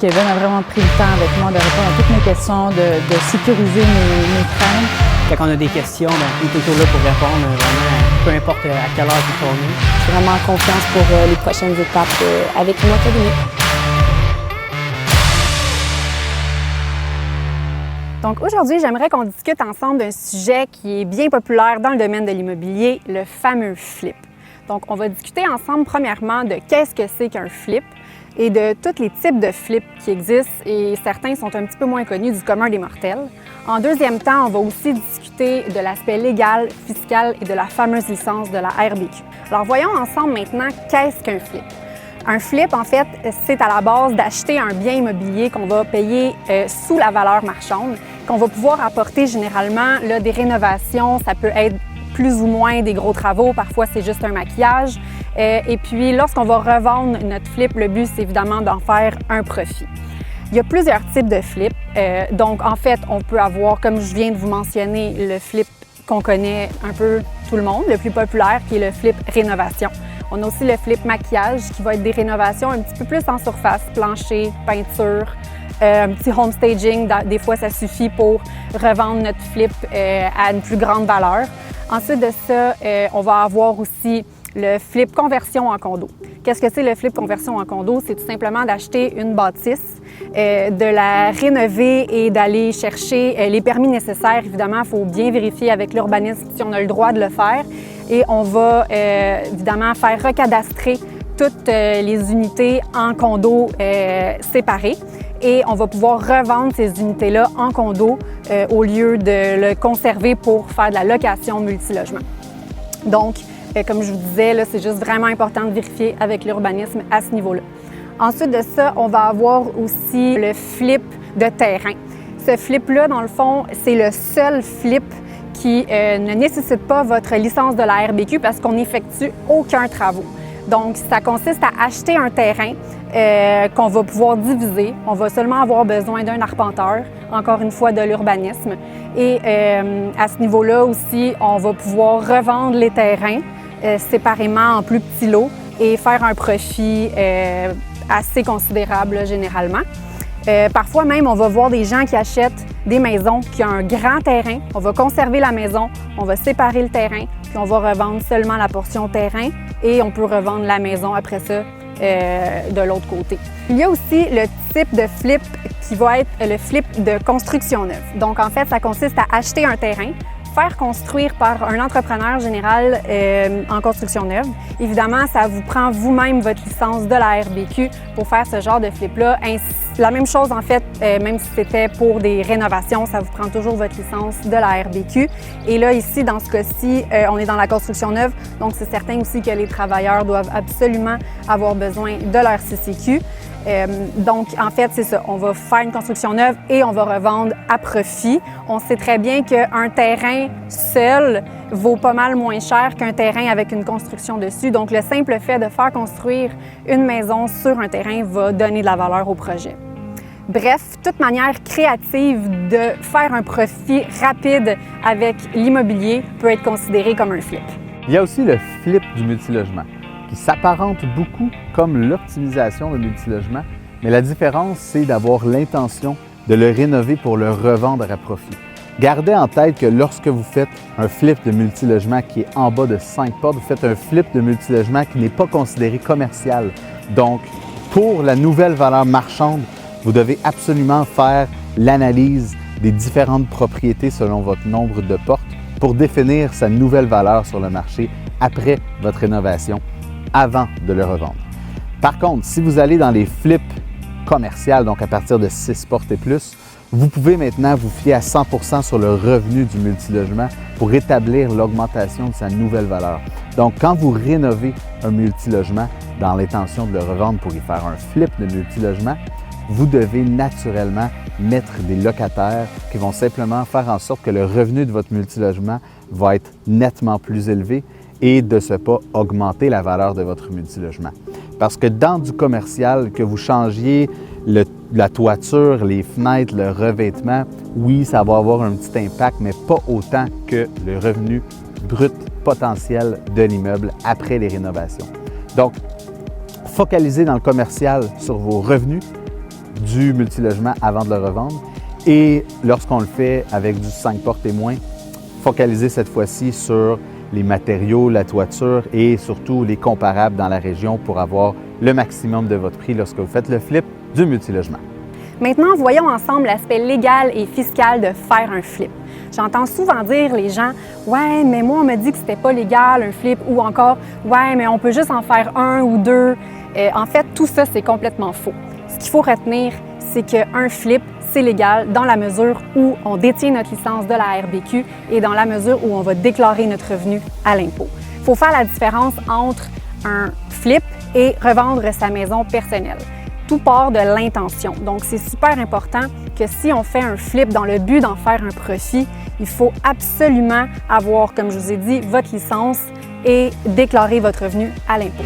Kevin a vraiment pris le temps avec moi de répondre à toutes mes questions, de sécuriser mes craintes. Quand on a des questions, il est toujours là pour répondre, vraiment, peu importe à quelle heure il tourne. J'ai vraiment confiance pour les prochaines étapes avec mon cabinet. Donc aujourd'hui, j'aimerais qu'on discute ensemble d'un sujet qui est bien populaire dans le domaine de l'immobilier, le fameux flip. Donc on va discuter ensemble premièrement de qu'est-ce que c'est qu'un flip et de tous les types de flips qui existent et certains sont un petit peu moins connus du commun des mortels. En deuxième temps, on va aussi discuter de l'aspect légal, fiscal et de la fameuse licence de la RBQ. Alors voyons ensemble maintenant qu'est-ce qu'un flip. Un flip, en fait, c'est à la base d'acheter un bien immobilier qu'on va payer sous la valeur marchande, qu'on va pouvoir apporter généralement là, des rénovations, ça peut être plus ou moins des gros travaux, parfois c'est juste un maquillage. Et puis lorsqu'on va revendre notre flip, le but c'est évidemment d'en faire un profit. Il y a plusieurs types de flips. Donc en fait, on peut avoir, comme je viens de vous mentionner, le flip qu'on connaît un peu tout le monde, le plus populaire, qui est le flip rénovation. On a aussi le flip maquillage, qui va être des rénovations un petit peu plus en surface, plancher, peinture, un petit home staging. Des fois, ça suffit pour revendre notre flip à une plus grande valeur. Ensuite de ça, on va avoir aussi le flip conversion en condo. Qu'est-ce que c'est le flip conversion en condo? C'est tout simplement d'acheter une bâtisse, de la rénover et d'aller chercher les permis nécessaires. Évidemment, il faut bien vérifier avec l'urbanisme si on a le droit de le faire. Et on va évidemment faire recadastrer toutes les unités en condo séparés. Et on va pouvoir revendre ces unités-là en condo au lieu de le conserver pour faire de la location multilogement. Donc, comme je vous disais, là, c'est juste vraiment important de vérifier avec l'urbanisme à ce niveau-là. Ensuite de ça, on va avoir aussi le flip de terrain. Ce flip-là, dans le fond, c'est le seul flip qui ne nécessite pas votre licence de la RBQ parce qu'on n'effectue aucun travaux. Donc, ça consiste à acheter un terrain qu'on va pouvoir diviser. On va seulement avoir besoin d'un arpenteur, encore une fois de l'urbanisme. Et à ce niveau-là aussi, on va pouvoir revendre les terrains séparément en plus petits lots et faire un profit assez considérable là, généralement. Parfois même, on va voir des gens qui achètent des maisons qui ont un grand terrain. On va conserver la maison, on va séparer le terrain, puis on va revendre seulement la portion terrain et on peut revendre la maison après ça de l'autre côté. Il y a aussi le type de flip qui va être le flip de construction neuve. Donc en fait, ça consiste à acheter un terrain, faire construire par un entrepreneur général en construction neuve. Évidemment, ça vous prend vous-même votre licence de la RBQ pour faire ce genre de flip-là. La même chose, en fait, même si c'était pour des rénovations, ça vous prend toujours votre licence de la RBQ. Et là, ici, dans ce cas-ci, on est dans la construction neuve, donc c'est certain aussi que les travailleurs doivent absolument avoir besoin de leur CCQ. Donc, en fait, c'est ça. On va faire une construction neuve et on va revendre à profit. On sait très bien qu'un terrain seul vaut pas mal moins cher qu'un terrain avec une construction dessus. Donc, le simple fait de faire construire une maison sur un terrain va donner de la valeur au projet. Bref, toute manière créative de faire un profit rapide avec l'immobilier peut être considérée comme un flip. Il y a aussi le flip du multilogement, qui s'apparente beaucoup comme l'optimisation de multilogement, mais la différence, c'est d'avoir l'intention de le rénover pour le revendre à profit. Gardez en tête que lorsque vous faites un flip de multilogement qui est en bas de 5 portes, vous faites un flip de multilogement qui n'est pas considéré commercial. Donc, pour la nouvelle valeur marchande, vous devez absolument faire l'analyse des différentes propriétés selon votre nombre de portes pour définir sa nouvelle valeur sur le marché après votre rénovation, avant de le revendre. Par contre, si vous allez dans les flips commerciales, donc à partir de 6 portes et plus, vous pouvez maintenant vous fier à 100% sur le revenu du multilogement pour établir l'augmentation de sa nouvelle valeur. Donc, quand vous rénovez un multilogement dans l'intention de le revendre pour y faire un flip de multilogement, vous devez naturellement mettre des locataires qui vont simplement faire en sorte que le revenu de votre multilogement va être nettement plus élevé et de ce pas augmenter la valeur de votre multilogement. Parce que dans du commercial, que vous changiez la toiture, les fenêtres, le revêtement, oui, ça va avoir un petit impact, mais pas autant que le revenu brut potentiel de l'immeuble après les rénovations. Donc, focalisez dans le commercial sur vos revenus, du multilogement avant de le revendre. Et lorsqu'on le fait avec du 5 portes et moins, focaliser cette fois-ci sur les matériaux, la toiture et surtout les comparables dans la région pour avoir le maximum de votre prix lorsque vous faites le flip du multilogement. Maintenant, voyons ensemble l'aspect légal et fiscal de faire un flip. J'entends souvent dire les gens « Ouais, mais moi, on m'a dit que c'était pas légal un flip » ou encore « Ouais, mais on peut juste en faire un ou deux. » En fait, tout ça, c'est complètement faux. Ce qu'il faut retenir, c'est qu'un flip, c'est légal dans la mesure où on détient notre licence de la RBQ et dans la mesure où on va déclarer notre revenu à l'impôt. Il faut faire la différence entre un flip et revendre sa maison personnelle. Tout part de l'intention. Donc, c'est super important que si on fait un flip dans le but d'en faire un profit, il faut absolument avoir, comme je vous ai dit, votre licence et déclarer votre revenu à l'impôt.